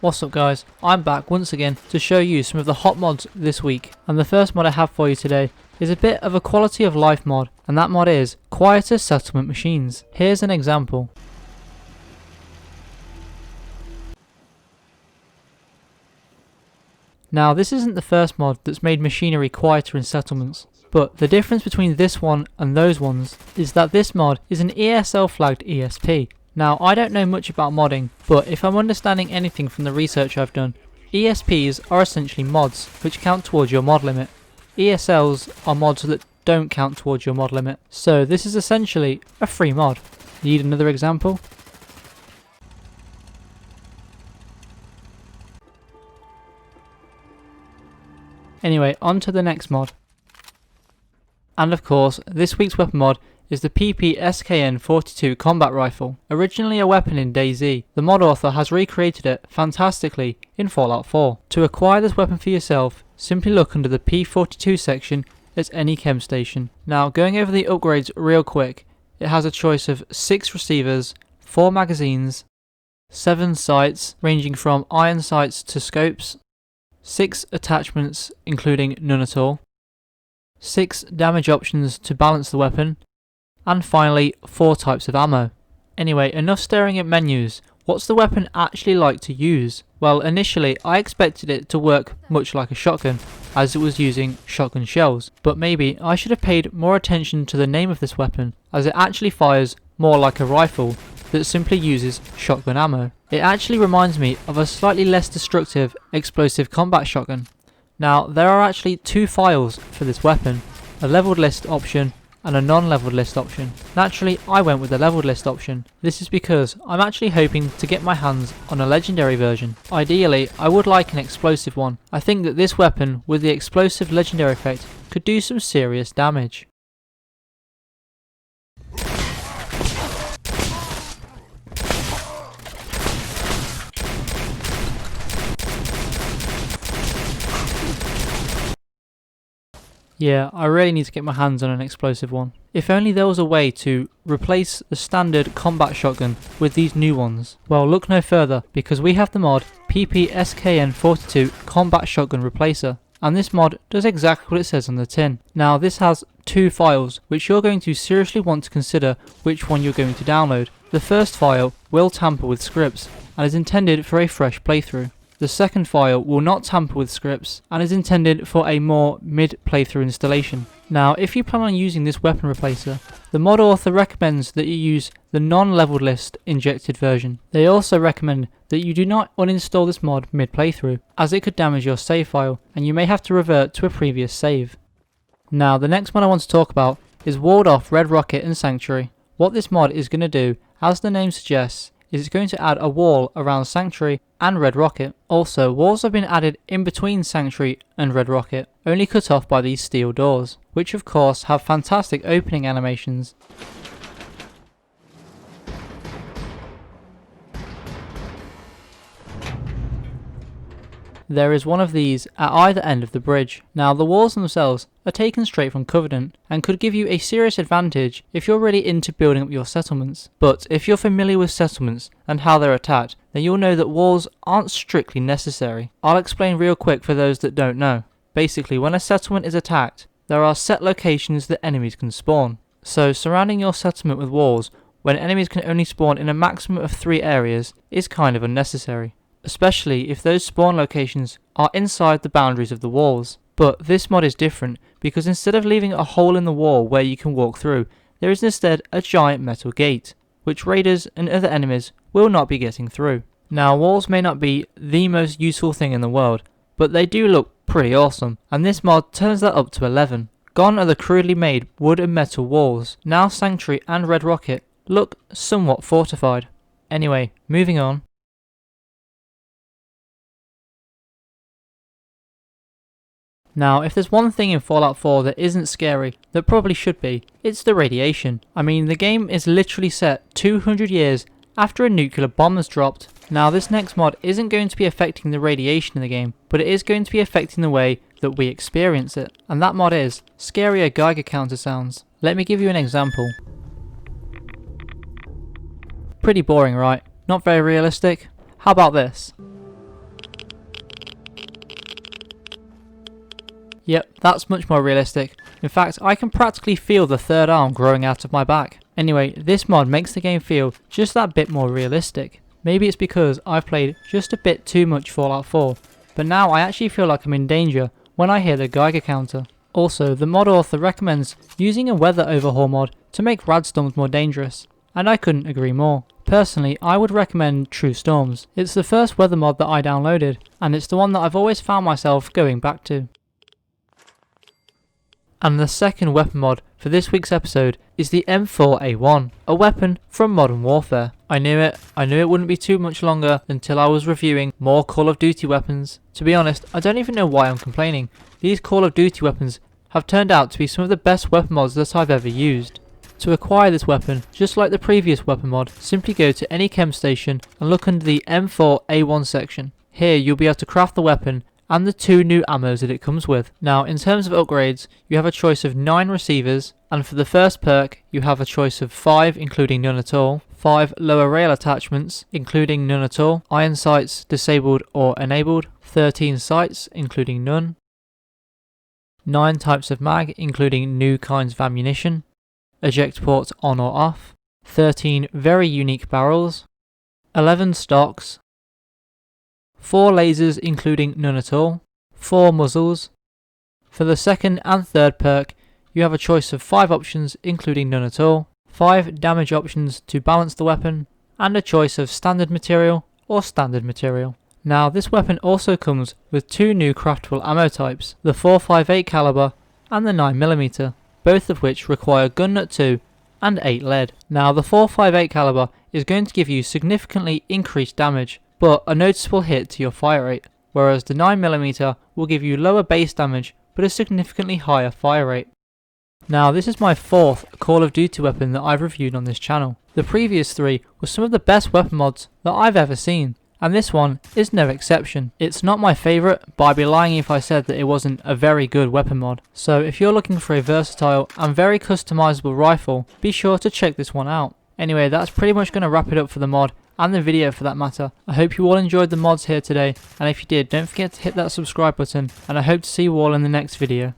What's up guys, I'm back once again to show you some of the hot mods this week, and the first mod I have for you today is a bit of a quality of life mod, and that mod is quieter settlement machines. Here's an example. Now this isn't the first mod that's made machinery quieter in settlements, but the difference between this one and those ones is that this mod is an ESL flagged ESP. Now, I don't know much about modding, but if I'm understanding anything from the research I've done, ESPs are essentially mods which count towards your mod limit. ESLs are mods that don't count towards your mod limit. So this is essentially a free mod. Need another example? Anyway, on to the next mod. And of course, this week's weapon mod is the PPSKN 42 combat rifle. Originally a weapon in DayZ, the mod author has recreated it fantastically in Fallout 4. To acquire this weapon for yourself, simply look under the P42 section at any chem station. Now going over the upgrades real quick, it has a choice of 6 receivers, 4 magazines, 7 sights ranging from iron sights to scopes, 6 attachments including none at all, 6 damage options to balance the weapon, and finally 4 types of ammo. Anyway, enough staring at menus. What's the weapon actually like to use? Well, initially I expected it to work much like a shotgun, as it was using shotgun shells, but maybe I should have paid more attention to the name of this weapon, as it actually fires more like a rifle that simply uses shotgun ammo. It actually reminds me of a slightly less destructive explosive combat shotgun. Now there are actually 2 files for this weapon, a leveled list option and a non-leveled list option. Naturally I went with the leveled list option. This is because I'm actually hoping to get my hands on a legendary version. Ideally I would like an explosive one. I think that this weapon with the explosive legendary effect could do some serious damage. Yeah, I really need to get my hands on an explosive one. If only there was a way to replace the standard combat shotgun with these new ones. Well, look no further, because we have the mod PPSKN 42 Combat Shotgun Replacer. And this mod does exactly what it says on the tin. Now this has 2 files, which you're going to seriously want to consider which one you're going to download. The first file will tamper with scripts, and is intended for a fresh playthrough. The second file will not tamper with scripts and is intended for a more mid-playthrough installation. Now if you plan on using this weapon replacer, the mod author recommends that you use the non-leveled list injected version. They also recommend that you do not uninstall this mod mid-playthrough, as it could damage your save file and you may have to revert to a previous save. Now the next mod I want to talk about is Wardoff, Red Rocket and Sanctuary. What this mod is going to do, as the name suggests, is it's going to add a wall around Sanctuary and Red Rocket. Also, walls have been added in between Sanctuary and Red Rocket, only cut off by these steel doors, which of course have fantastic opening animations. There is one of these at either end of the bridge. Now the walls themselves are taken straight from Covenant and could give you a serious advantage if you're really into building up your settlements. But if you're familiar with settlements and how they're attacked, then you'll know that walls aren't strictly necessary. I'll explain real quick for those that don't know. Basically, when a settlement is attacked, there are set locations that enemies can spawn. So surrounding your settlement with walls when enemies can only spawn in a maximum of 3 areas is kind of unnecessary, especially if those spawn locations are inside the boundaries of the walls. But this mod is different, because instead of leaving a hole in the wall where you can walk through, there is instead a giant metal gate, which raiders and other enemies will not be getting through. Now walls may not be the most useful thing in the world, but they do look pretty awesome, and this mod turns that up to 11. Gone are the crudely made wood and metal walls. Now Sanctuary and Red Rocket look somewhat fortified. Anyway, moving on. Now, if there's one thing in Fallout 4 that isn't scary, that probably should be, it's the radiation. I mean, the game is literally set 200 years after a nuclear bomb has dropped. Now, this next mod isn't going to be affecting the radiation in the game, but it is going to be affecting the way that we experience it. And that mod is Scarier Geiger counter sounds. Let me give you an example. Pretty boring, right? Not very realistic? How about this? Yep, that's much more realistic. In fact, I can practically feel the third arm growing out of my back. Anyway, this mod makes the game feel just that bit more realistic. Maybe it's because I've played just a bit too much Fallout 4, but now I actually feel like I'm in danger when I hear the Geiger counter. Also, the mod author recommends using a weather overhaul mod to make radstorms more dangerous, and I couldn't agree more. Personally, I would recommend True Storms. It's the first weather mod that I downloaded, and it's the one that I've always found myself going back to. And the second weapon mod for this week's episode is the M4A1, a weapon from Modern Warfare. I knew it wouldn't be too much longer until I was reviewing more Call of Duty weapons. To be honest, I don't even know why I'm complaining. These Call of Duty weapons have turned out to be some of the best weapon mods that I've ever used. To acquire this weapon, just like the previous weapon mod, simply go to any chem station and look under the M4A1 section. Here you'll be able to craft the weapon and the 2 new ammos that it comes with. Now, in terms of upgrades, you have a choice of 9 receivers, and for the first perk, you have a choice of 5, including none at all, 5 lower rail attachments, including none at all, iron sights disabled or enabled, 13 sights, including none, 9 types of mag, including new kinds of ammunition, eject ports on or off, 13 very unique barrels, 11 stocks, 4 lasers including none at all, 4 muzzles. For the second and third perk, you have a choice of 5 options including none at all, 5 damage options to balance the weapon, and a choice of standard material or standard material. Now, this weapon also comes with 2 new craftable ammo types, the 4.58 caliber and the 9mm, both of which require gun nut 2 and 8 lead. Now, the 4.58 caliber is going to give you significantly increased damage, but a noticeable hit to your fire rate, whereas the 9mm will give you lower base damage but a significantly higher fire rate. Now, this is my 4th Call of Duty weapon that I've reviewed on this channel. The previous 3 were some of the best weapon mods that I've ever seen, and this one is no exception. It's not my favourite, but I'd be lying if I said that it wasn't a very good weapon mod. So if you're looking for a versatile and very customizable rifle, be sure to check this one out. Anyway, that's pretty much going to wrap it up for the mod, and the video for that matter. I hope you all enjoyed the mods here today, and if you did, don't forget to hit that subscribe button, and I hope to see you all in the next video.